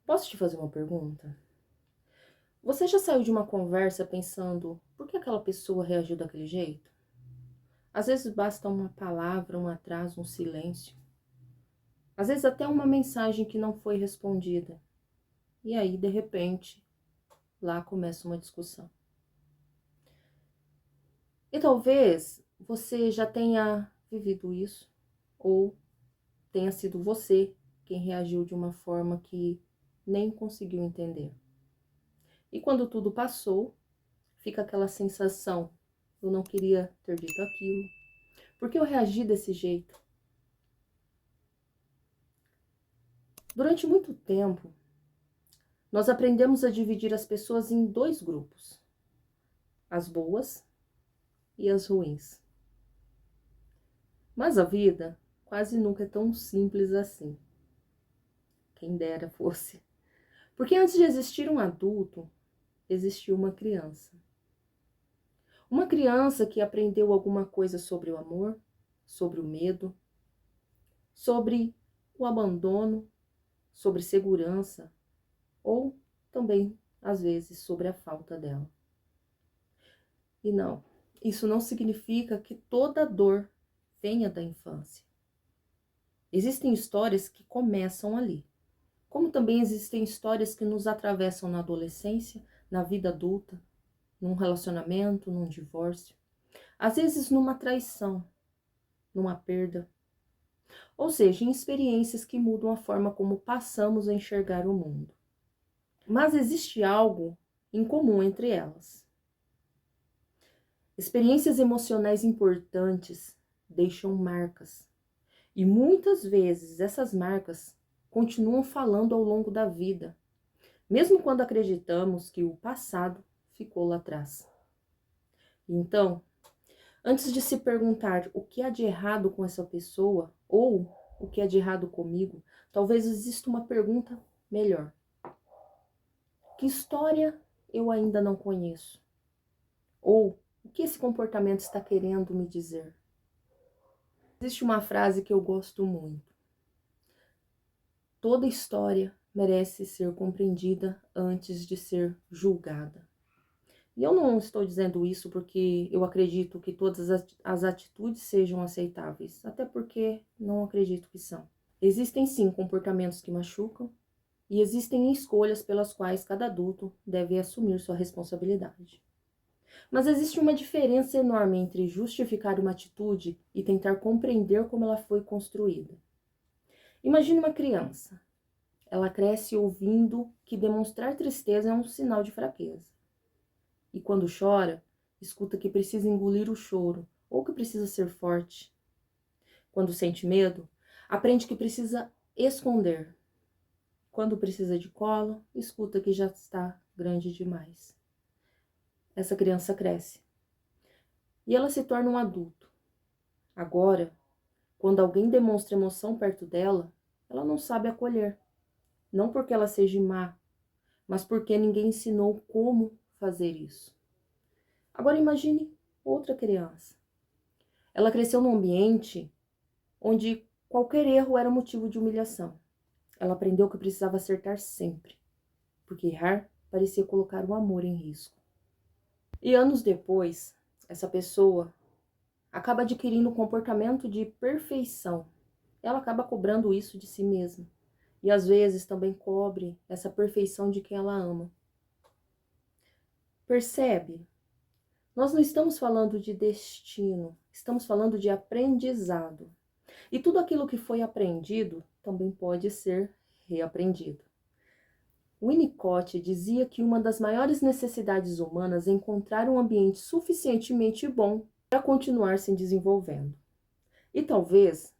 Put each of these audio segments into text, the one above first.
Posso te fazer uma pergunta? Você já saiu de uma conversa pensando por que aquela pessoa reagiu daquele jeito? Às vezes basta uma palavra, um atraso, um silêncio. Às vezes até uma mensagem que não foi respondida. E aí, de repente, lá começa uma discussão. E talvez você já tenha vivido isso, ou tenha sido você quem reagiu de uma forma que nem conseguiu entender. E quando tudo passou, fica aquela sensação: eu não queria ter dito aquilo, por que eu reagi desse jeito? Durante muito tempo, nós aprendemos a dividir as pessoas em dois grupos: as boas e as ruins. Mas a vida quase nunca é tão simples assim. Quem dera fosse. Porque antes de existir um adulto, existiu uma criança. Uma criança que aprendeu alguma coisa sobre o amor, sobre o medo, sobre o abandono, sobre segurança, ou também, às vezes, sobre a falta dela. E não, isso não significa que toda dor venha da infância. Existem histórias que começam ali, como também existem histórias que nos atravessam na adolescência, na vida adulta, num relacionamento, num divórcio, às vezes numa traição, numa perda, ou seja, em experiências que mudam a forma como passamos a enxergar o mundo. Mas existe algo em comum entre elas. Experiências emocionais importantes deixam marcas. E muitas vezes essas marcas continuam falando ao longo da vida, mesmo quando acreditamos que o passado ficou lá atrás. Então, antes de se perguntar o que há de errado com essa pessoa ou o que há de errado comigo, talvez exista uma pergunta melhor. Que história eu ainda não conheço? Ou o que esse comportamento está querendo me dizer? Existe uma frase que eu gosto muito: toda história merece ser compreendida antes de ser julgada. E eu não estou dizendo isso porque eu acredito que todas as atitudes sejam aceitáveis, até porque não acredito que são. Existem sim comportamentos que machucam e existem escolhas pelas quais cada adulto deve assumir sua responsabilidade. Mas existe uma diferença enorme entre justificar uma atitude e tentar compreender como ela foi construída. Imagine uma criança. Ela cresce ouvindo que demonstrar tristeza é um sinal de fraqueza. E quando chora, escuta que precisa engolir o choro ou que precisa ser forte. Quando sente medo, aprende que precisa esconder. Quando precisa de colo, escuta que já está grande demais. Essa criança cresce e ela se torna um adulto. Agora, quando alguém demonstra emoção perto dela, ela não sabe acolher. Não porque ela seja má, mas porque ninguém ensinou como fazer isso. Agora imagine outra criança. Ela cresceu num ambiente onde qualquer erro era motivo de humilhação. Ela aprendeu que precisava acertar sempre, porque errar parecia colocar o amor em risco. E anos depois, essa pessoa acaba adquirindo um comportamento de perfeição. Ela acaba cobrando isso de si mesma. E às vezes também cobre essa perfeição de quem ela ama. Percebe? Nós não estamos falando de destino, estamos falando de aprendizado. E tudo aquilo que foi aprendido também pode ser reaprendido. Winnicott dizia que uma das maiores necessidades humanas é encontrar um ambiente suficientemente bom para continuar se desenvolvendo. E talvez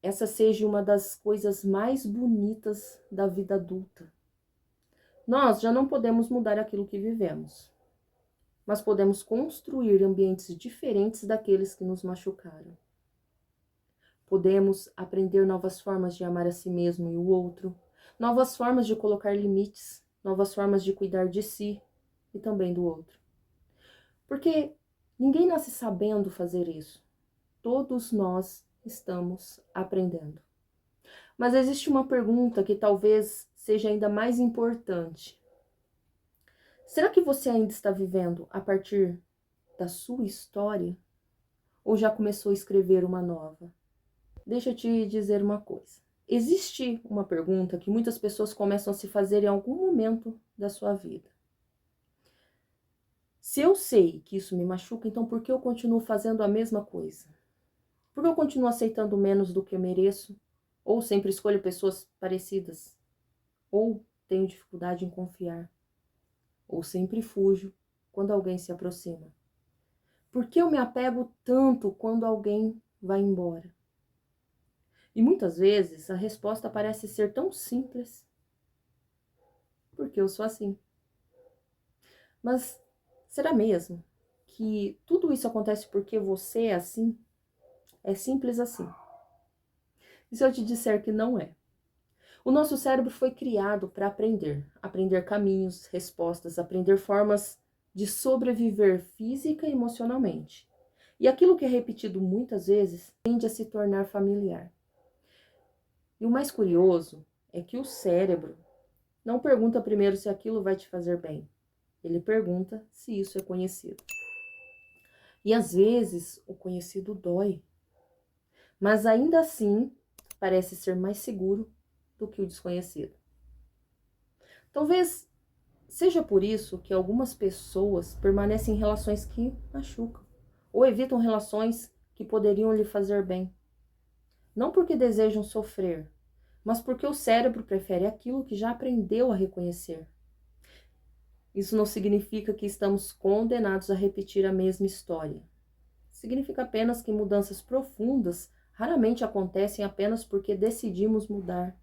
essa seja uma das coisas mais bonitas da vida adulta. Nós já não podemos mudar aquilo que vivemos, mas podemos construir ambientes diferentes daqueles que nos machucaram. Podemos aprender novas formas de amar a si mesmo e o outro, novas formas de colocar limites, novas formas de cuidar de si e também do outro. Porque ninguém nasce sabendo fazer isso. Todos nós estamos aprendendo. Mas existe uma pergunta que talvez seja ainda mais importante. Será que você ainda está vivendo a partir da sua história? Ou já começou a escrever uma nova? Deixa eu te dizer uma coisa. Existe uma pergunta que muitas pessoas começam a se fazer em algum momento da sua vida. Se eu sei que isso me machuca, então por que eu continuo fazendo a mesma coisa? Por que eu continuo aceitando menos do que eu mereço? Ou sempre escolho pessoas parecidas? Ou tenho dificuldade em confiar? Ou sempre fujo quando alguém se aproxima? Por que eu me apego tanto quando alguém vai embora? E muitas vezes a resposta parece ser tão simples. Porque eu sou assim. Mas será mesmo que tudo isso acontece porque você é assim? É simples assim. E se eu te disser que não é? O nosso cérebro foi criado para aprender. Aprender caminhos, respostas, aprender formas de sobreviver física e emocionalmente. E aquilo que é repetido muitas vezes tende a se tornar familiar. E o mais curioso é que o cérebro não pergunta primeiro se aquilo vai te fazer bem. Ele pergunta se isso é conhecido. E às vezes o conhecido dói, mas ainda assim parece ser mais seguro do que o desconhecido. Talvez seja por isso que algumas pessoas permanecem em relações que machucam, ou evitam relações que poderiam lhe fazer bem. Não porque desejam sofrer, mas porque o cérebro prefere aquilo que já aprendeu a reconhecer. Isso não significa que estamos condenados a repetir a mesma história. Significa apenas que mudanças profundas raramente acontecem apenas porque decidimos mudar.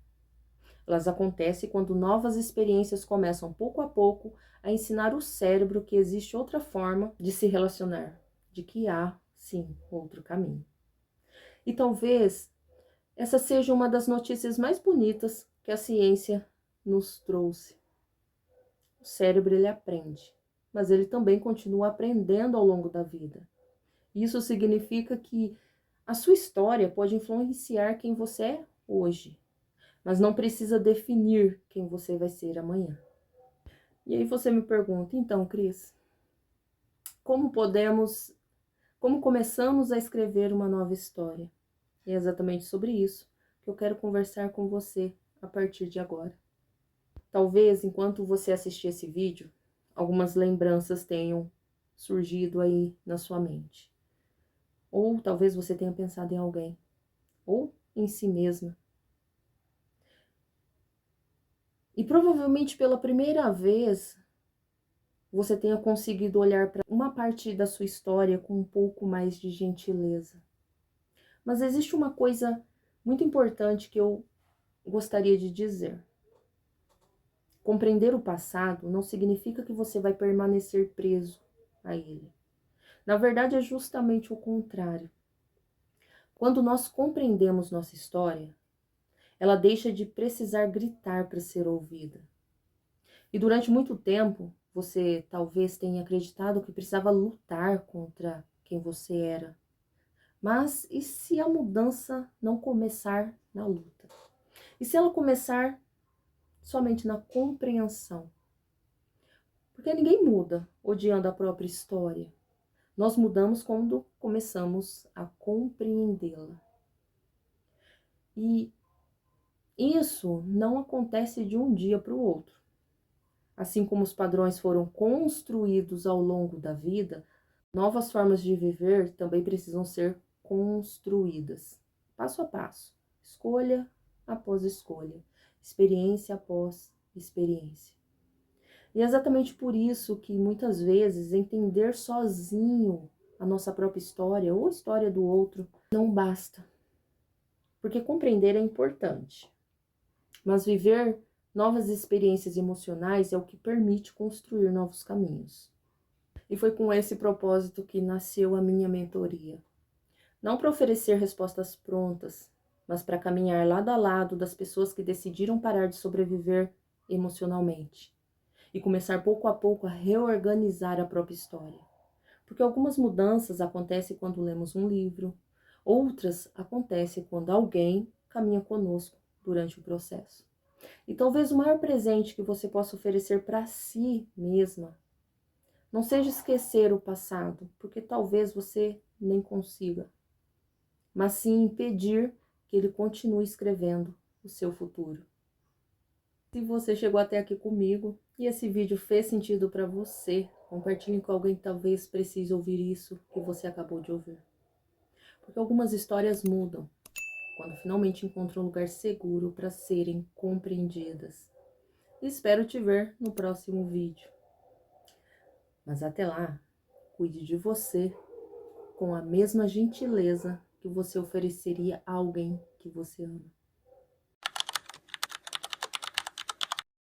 Elas acontecem quando novas experiências começam pouco a pouco a ensinar o cérebro que existe outra forma de se relacionar, de que há, sim, outro caminho. E talvez essa seja uma das notícias mais bonitas que a ciência nos trouxe. O cérebro, ele aprende, mas ele também continua aprendendo ao longo da vida. Isso significa que a sua história pode influenciar quem você é hoje, mas não precisa definir quem você vai ser amanhã. E aí você me pergunta, então, Cris, como como começamos a escrever uma nova história? E é exatamente sobre isso que eu quero conversar com você a partir de agora. Talvez, enquanto você assistir esse vídeo, algumas lembranças tenham surgido aí na sua mente. Ou talvez você tenha pensado em alguém, ou em si mesma. E provavelmente pela primeira vez você tenha conseguido olhar para uma parte da sua história com um pouco mais de gentileza. Mas existe uma coisa muito importante que eu gostaria de dizer. Compreender o passado não significa que você vai permanecer preso a ele. Na verdade, é justamente o contrário. Quando nós compreendemos nossa história, ela deixa de precisar gritar para ser ouvida. E durante muito tempo, você talvez tenha acreditado que precisava lutar contra quem você era. Mas e se a mudança não começar na luta? E se ela começar somente na compreensão? Porque ninguém muda odiando a própria história. Nós mudamos quando começamos a compreendê-la. E isso não acontece de um dia para o outro. Assim como os padrões foram construídos ao longo da vida, novas formas de viver também precisam ser construídas, passo a passo, escolha após escolha, experiência após experiência. E é exatamente por isso que muitas vezes entender sozinho a nossa própria história ou a história do outro não basta. Porque compreender é importante, mas viver novas experiências emocionais é o que permite construir novos caminhos. E foi com esse propósito que nasceu a minha mentoria. Não para oferecer respostas prontas, mas para caminhar lado a lado das pessoas que decidiram parar de sobreviver emocionalmente e começar pouco a pouco a reorganizar a própria história. Porque algumas mudanças acontecem quando lemos um livro, outras acontecem quando alguém caminha conosco durante o processo. E talvez o maior presente que você possa oferecer para si mesma não seja esquecer o passado, porque talvez você nem consiga, mas sim impedir que ele continue escrevendo o seu futuro. Se você chegou até aqui comigo e esse vídeo fez sentido para você, compartilhe com alguém que talvez precise ouvir isso que você acabou de ouvir. Porque algumas histórias mudam quando finalmente encontram um lugar seguro para serem compreendidas. Espero te ver no próximo vídeo. Mas até lá, cuide de você com a mesma gentileza que você ofereceria a alguém que você ama.